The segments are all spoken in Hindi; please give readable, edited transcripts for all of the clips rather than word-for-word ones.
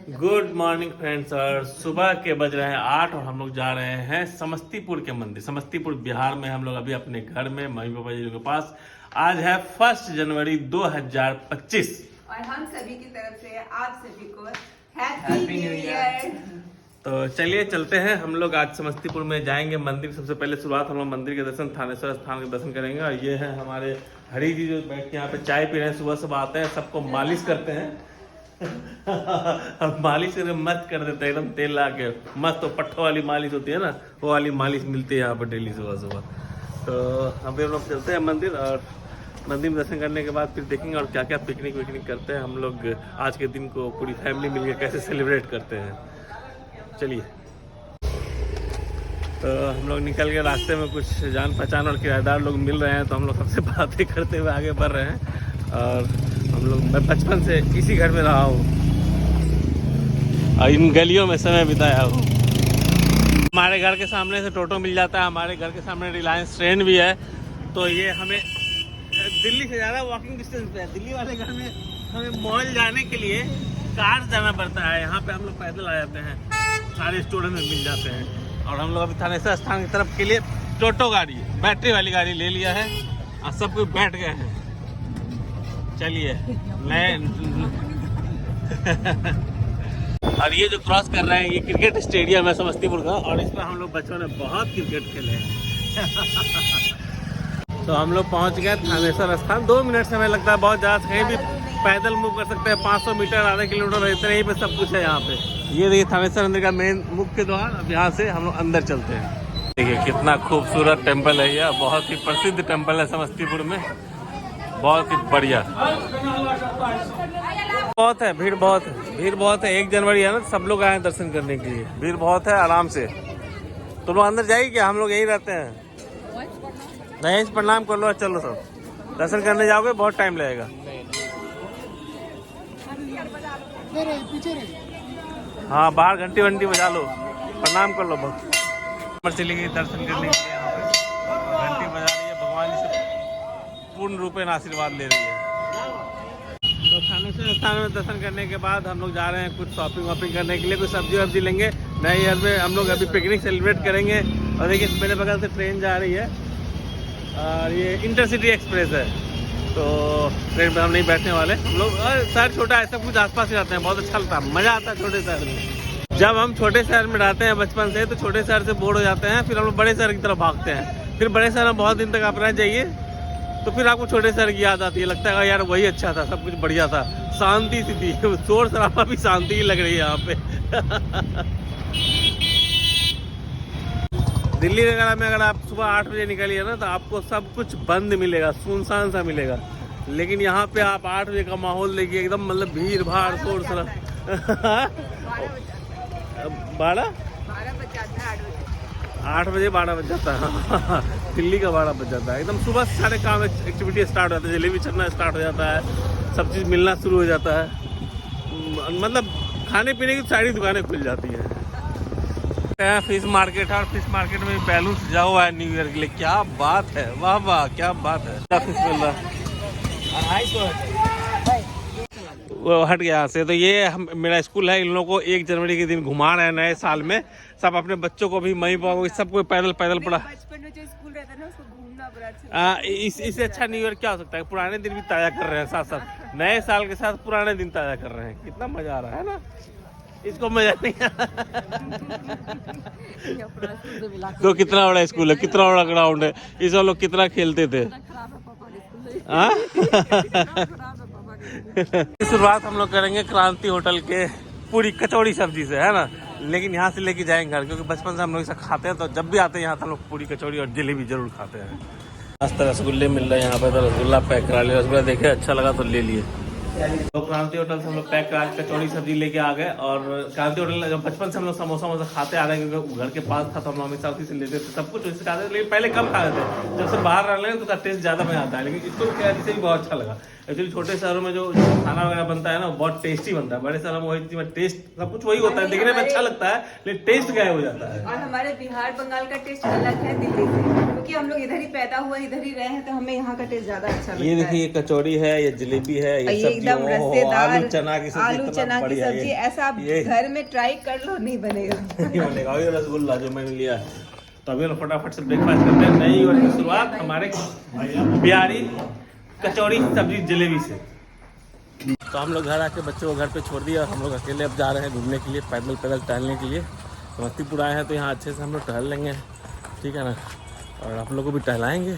Good morning friends. और सुबह के बज रहे हैं 8 और हम लोग जा रहे हैं समस्तीपुर के मंदिर। समस्तीपुर बिहार में हम लोग अभी अपने घर में मम्मी पापा जी के पास। आज है 1 जनवरी 2025 और हम सभी की तरफ से आप सभी को हैप्पी न्यू ईयर। तो चलिए चलते हैं हम लोग। आज समस्तीपुर में जाएंगे मंदिर। सबसे पहले शुरुआत हम लोग मंदिर के दर्शन, थानेश्वर स्थान के दर्शन करेंगे। और ये है हमारे हरी जी जो बैठ के यहाँ पे चाय पी रहे हैं। सुबह सुबह आते हैं, सबको मालिश करते हैं और मालिश करके मस्त कर देते हैं एकदम तेल ला के मस्त। तो पट्ठों वाली मालिश होती है ना, वो वाली मालिश मिलती है यहाँ पर डेली सुबह सुबह। तो अभी हम लोग चलते हैं मंदिर और मंदिर में दर्शन करने के बाद फिर देखेंगे और क्या क्या पिकनिक विकनिक करते हैं हम लोग। आज के दिन को पूरी फैमिली मिलकर कैसे सेलिब्रेट करते हैं। चलिए, तो हम लोग निकल के रास्ते में कुछ जान पहचान और किराएदार लोग मिल रहे हैं, तो हम लोग सबसे बातें करते हुए आगे बढ़ रहे हैं। और हम लोग, मैं बचपन से इसी घर में रहा हूँ और इन गलियों में समय बिताया हूँ। हमारे घर के सामने से टोटो मिल जाता है, हमारे घर के सामने रिलायंस ट्रेन भी है। तो ये हमें दिल्ली से ज़्यादा वॉकिंग डिस्टेंस पे है। दिल्ली वाले घर में हमें मॉल जाने के लिए कार जाना पड़ता है, यहाँ पे हम लोग पैदल आ जाते हैं, सारे स्टूडेंट में मिल जाते हैं। और हम लोग अभी थानेश्वर स्थान की तरफ के लिए टोटो गाड़ी, बैटरी वाली गाड़ी ले लिया है और सब कोई बैठ गए हैं। चलिए मैं और ये जो क्रॉस कर रहे हैं ये क्रिकेट स्टेडियम है समस्तीपुर का, और इस पर हम लोग बचपन में बहुत क्रिकेट खेले हैं। तो हम लोग पहुंच गए थानेश्वर स्थान। 2 मिनट समय लगता है, बहुत ज़्यादा। कहीं भी पैदल मूव कर सकते हैं, 500 मीटर, आधा किलोमीटर, इतने ही पे सब कुछ है यहाँ पे। ये देखिए थानेश्वर मंदिर का मेन मुख्य द्वार। अब यहाँ से हम लोग अंदर चलते हैं। देखिए कितना खूबसूरत टेम्पल है यह, बहुत ही प्रसिद्ध टेम्पल है समस्तीपुर में, बहुत ही बढ़िया। बहुत है, भीड़ बहुत है, भीड़ बहुत है। 1 जनवरी है ना, सब लोग आए हैं दर्शन करने के लिए। भीड़ बहुत है, आराम से। तो लोग अंदर जाइए क्या, हम लोग यहीं रहते हैं। नहीं, प्रणाम कर लो, चलो सब दर्शन करने जाओगे बहुत टाइम लगेगा। हाँ, बाहर घंटी वंटी बजा लो, प्रणाम कर लो। बहुत चली गई दर्शन करने के लिए, घंटी बजा रही है, भगवान जी से पूर्ण रूपेण आशीर्वाद ले रही है। तो थानेश्वर स्थान में दर्शन करने के बाद हम लोग जा रहे हैं कुछ शॉपिंग वॉपिंग करने के लिए, कुछ सब्जी वब्जी लेंगे। नए ईयर में हम लोग अभी पिकनिक सेलिब्रेट करेंगे। और देखिए मेरे बगल से ट्रेन जा रही है और ये इंटरसिटी एक्सप्रेस है, तो ट्रेन पर हम नहीं बैठने वाले। हम लोग शहर छोटा है, सब कुछ आसपास ही रहते हैं, बहुत अच्छा लगता है, मज़ा आता है छोटे शहर में। जब हम छोटे शहर में रहते हैं बचपन से, तो छोटे शहर से बोर हो जाते हैं, फिर हम लोग बड़े शहर की तरफ भागते हैं। फिर बड़े शहर में बहुत दिन तक आप रह जाइए, तो फिर आपको छोटे शहर की याद आती है, लगता है यार वही अच्छा था, सब कुछ बढ़िया था, शांति सी थी, शोर शराबा भी शांति ही लग रही है यहाँ पे। दिल्ली वगैरह में अगर आप सुबह 8 बजे निकलिए ना, तो आपको सब कुछ बंद मिलेगा, सुनसान सा मिलेगा। लेकिन यहाँ पे आप 8 बजे का माहौल देखिए, एकदम मतलब भीड़ भाड़, शोर शराबा। 8 बजे 12 बज जाता है। दिल्ली का 12 बज जाता है एकदम। सुबह से सारे काम एक्टिविटी स्टार्ट हो जाता है, जलेबी चलना स्टार्ट हो जाता है, सब चीज़ मिलना शुरू हो जाता है, मतलब खाने पीने की सारी दुकानें खुल जाती हैं। फिश मार्केट है, और फिश मार्केट में बैलून सजा हुआ है न्यू ईयर के लिए। क्या बात है, वाह वाह, क्या बात है। फिश मिल रहा है, वो हट गया से। तो ये मेरा स्कूल है, इन लोगों को 1 जनवरी के दिन घुमा रहे हैं नए साल में। सब अपने बच्चों को भी, मई पापा को, सबको पैदल पैदल पड़ा। बचपन में जो स्कूल रहता है ना, उसको घूमना बड़ा अच्छा। इससे अच्छा न्यू ईयर क्या हो सकता है। पुराने दिन भी ताज़ा कर रहे हैं, साथ साथ नए साल के साथ पुराने दिन ताज़ा कर रहे हैं। कितना मजा आ रहा है ना, इसको मजा नहीं तो कितना बड़ा स्कूल है, कितना बड़ा ग्राउंड है, इस लोग कितना खेलते थे। शुरुआत हम लोग करेंगे क्रांति होटल के पूरी कचौड़ी सब्जी से, है ना। लेकिन यहाँ से लेके जाएंगे घर, क्योंकि बचपन से हम लोग इसे खाते हैं, तो जब भी आते हैं यहाँ तो हम लोग पूरी कचौड़ी और जलेबी जरूर खाते हैं। आज तो रसगुल्ले मिल रहे हैं यहाँ पे, तो रसगुल्ला पैक करा लिया। रसगुल्ला देखे अच्छा लगा तो ले लिए। तो क्रांति होटल से हम लोग पैक करा कचौड़ी सब्जी लेके आ गए। और क्रांति होटल बचपन से हम लोग समोसा वोसा खाते आ रहे हैं, क्योंकि घर के पास था, तो हम लोग हमेशा उसी से लेते थे, सब कुछ उसी से खाते थे। लेकिन पहले कम खाते थे, जब से बाहर रहने लगे तो उसका टेस्ट ज़्यादा में आता है। लेकिन इसको क्या से भी बहुत अच्छा लगा। एक्चुअली छोटे शहरों में जो खाना वगैरह बनता है ना, वो बहुत टेस्टी बनता है। बड़े शहरों में वही टेस्ट, सब कुछ वही होता है, देखने में अच्छा लगता है, लेकिन टेस्ट गायब हो जाता है। और हमारे बिहार बंगाल का टेस्ट अलग है दिल्ली से। क्योंकि हम लोग इधर ही पैदा हुए, इधर ही रहे हैं, तो हमें यहाँ का टेस्ट ज्यादा अच्छा लगता है। ये देखिए, कचौड़ी है, ये जलेबी है, ये सब्जी, एकदम रसेदार आलू चना की सब्जी, आलू चना की सब्जी, ऐसा आप घर में ट्राई कर लो, नहीं बनेगा। नहीं बनेगा। और ये रसगुल्ला जो मैंने लिया है। तो अभी हम फटाफट से ब्रेकफास्ट करते हैं। नई और की शुरुआत हमारे बिहारी कचौड़ी सब्जी जलेबी से। तो हम लोग घर आके बच्चों को घर पे छोड़ दिया और हम लोग अकेले अब जा रहे हैं घूमने के लिए, पैदल पैदल टहलने के लिए। समस्तीपुर आए हैं तो यहाँ अच्छे से हम लोग टहल लेंगे, ठीक है ना, और आप लोग को भी टहलाएँगे।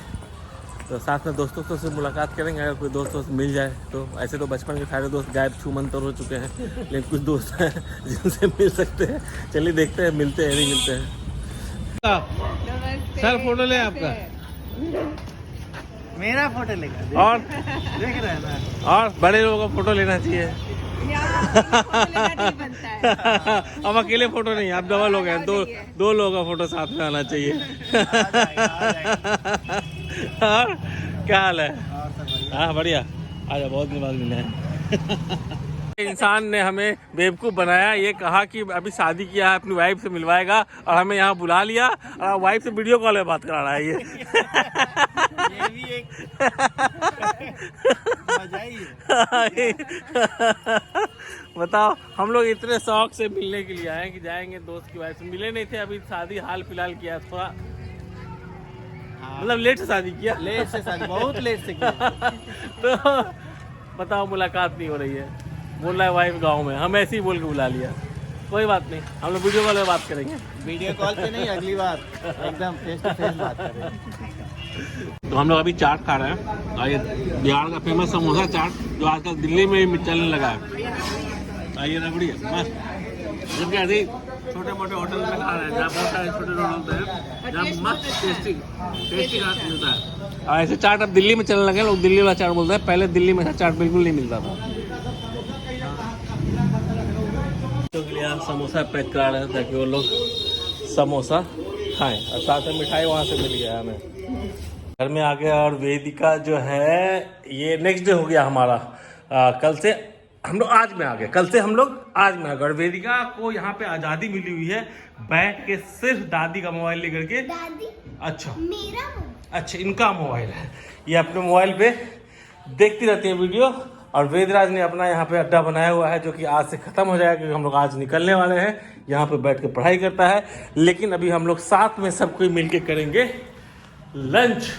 तो साथ में दोस्तों से मुलाकात करेंगे, अगर कोई दोस्त मिल जाए तो। ऐसे तो बचपन के सारे दोस्त गायब छूमंतर हो चुके हैं, लेकिन कुछ दोस्त हैं जिनसे मिल सकते हैं। चलिए देखते हैं, मिलते हैं नहीं मिलते हैं। सर फोटो ले आपका, मेरा फोटो लेगा और देख रहे हैं ना, और बड़े लोगों का फोटो लेना चाहिए। अब अकेले फोटो नहीं, आप डबल हो गए, दो लोगों का फोटो साथ में आना चाहिए। और क्या हाल है? हाँ बढ़िया, आजा, बहुत दिन बाद मिले हैं। इंसान ने हमें बेवकूफ़ बनाया, ये कहा कि अभी शादी किया है, अपनी वाइफ से मिलवाएगा, और हमें यहाँ बुला लिया और वाइफ से वीडियो कॉल में बात करा रहा है। ये भी एक मजा ही है। बताओ, हम लोग इतने शौक से मिलने के लिए आए कि जाएंगे दोस्त की वाइफ से, मिले नहीं थे। अभी शादी हाल फिलहाल किया, थोड़ा मतलब लेट से शादी किया, लेट से शादी, बहुत लेट से किया। तो बताओ, मुलाकात नहीं हो रही है। बोल रहा है वाइफ गाँव में, हम ऐसे ही बोल के बुला लिया। कोई बात नहीं, हम लोग वीडियो कॉल में बात करेंगे। वीडियो कॉल पे नहीं, अगली बार एकदम फेस टू फेस बात करेंगे। तो हम लोग अभी चाट खा रहे हैं, और ये बिहार का फेमस समोसा चाट जो आजकल दिल्ली में भी चलने लगा है। आइए रबड़ी है मस्त, जबकि ऐसे ही छोटे मोटे होटल में खा रहे हैं, जहाँ बहुत सारे छोटे होटल हैं जहाँ मस्त टेस्टी खाना मिलता है। और ऐसे चाट अब दिल्ली में चलने लगे, लोग दिल्ली वाला चाट बोलते हैं। पहले दिल्ली में ऐसा चाट बिल्कुल नहीं मिलता था। तो के लिए समोसा पैक करा रहे हैं ताकि वो लोग समोसा खाएं, और साथ में मिठाई वहाँ से मिल गया हमें। घर में आ गया, और वेदिका जो है ये नेक्स्ट डे हो गया हमारा। कल से हम लोग आज में आ गए, कल से हम लोग आज में आ गए। और वेदिका को यहाँ पे आज़ादी मिली हुई है बैठ के सिर्फ दादी का मोबाइल लेकर के। दादी? अच्छा, मेरा? अच्छा, इनका मोबाइल है, ये अपने मोबाइल पे देखती रहती है वीडियो। और वेदराज ने अपना यहाँ पे अड्डा बनाया हुआ है, जो कि आज से ख़त्म हो जाएगा, क्योंकि हम लोग आज निकलने वाले हैं। यहाँ पे बैठ के पढ़ाई करता है, लेकिन अभी हम लोग साथ में सब कोई मिल के करेंगे लंच,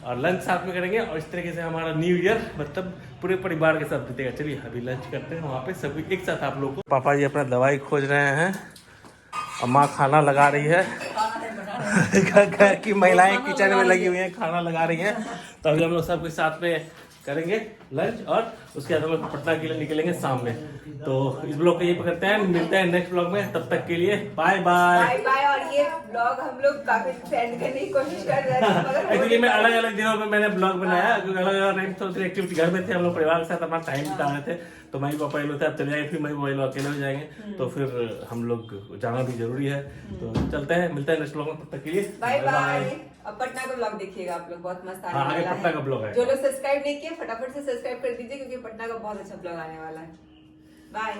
और लंच साथ में करेंगे। और इस तरीके से हमारा न्यू ईयर मतलब पूरे परिवार के साथ बीतेगा। चलिए अभी लंच करते हैं वहाँ पे सभी एक साथ आप लोग को। पापा जी अपना दवाई खोज रहे हैं, और माँ खाना लगा रही है। घर की महिलाएं किचन में लगी हुई हैं, खाना लगा रही हैं। तो अभी हम लोग सब कुछ साथ में करेंगे लंच, और उसके बाद हम लोग पटना के लिए निकलेंगे शाम में। तो इस ब्लॉग को यही पकड़ते हैं, मिलते हैं नेक्स्ट ब्लॉग में। तब तक के लिए बाय बाय बाय बाय। और ये ब्लॉग हम लोग काफी सेंड करने की कोशिश कर रहे थे, मगर एक्चुअली मैं अलग अलग दिनों में मैंने ब्लॉग बनाया, क्योंकि अलग अलग टाइम तो एक्टिविटी घर में थे, हम लोग परिवार के साथ अपना टाइम बिता रहे थे। तो मई पापा ये लोग थे, अब चले जाएंगे, फिर मई पापा ये लोग अकेले हो जाएंगे, तो फिर हम लोग जाना भी जरूरी है। तो चलते हैं, मिलते हैं नेक्स्ट ब्लॉग में, तब तक के लिए बाय बाय। अब पटना का ब्लॉग देखिएगा आप लोग, बहुत मस्त आने वाला है। पटना का ब्लॉग है, जो लोग सब्सक्राइब नहीं किए फटाफट से सब्सक्राइब कर दीजिए, क्योंकि पटना का बहुत अच्छा ब्लॉग आने वाला है। बाय।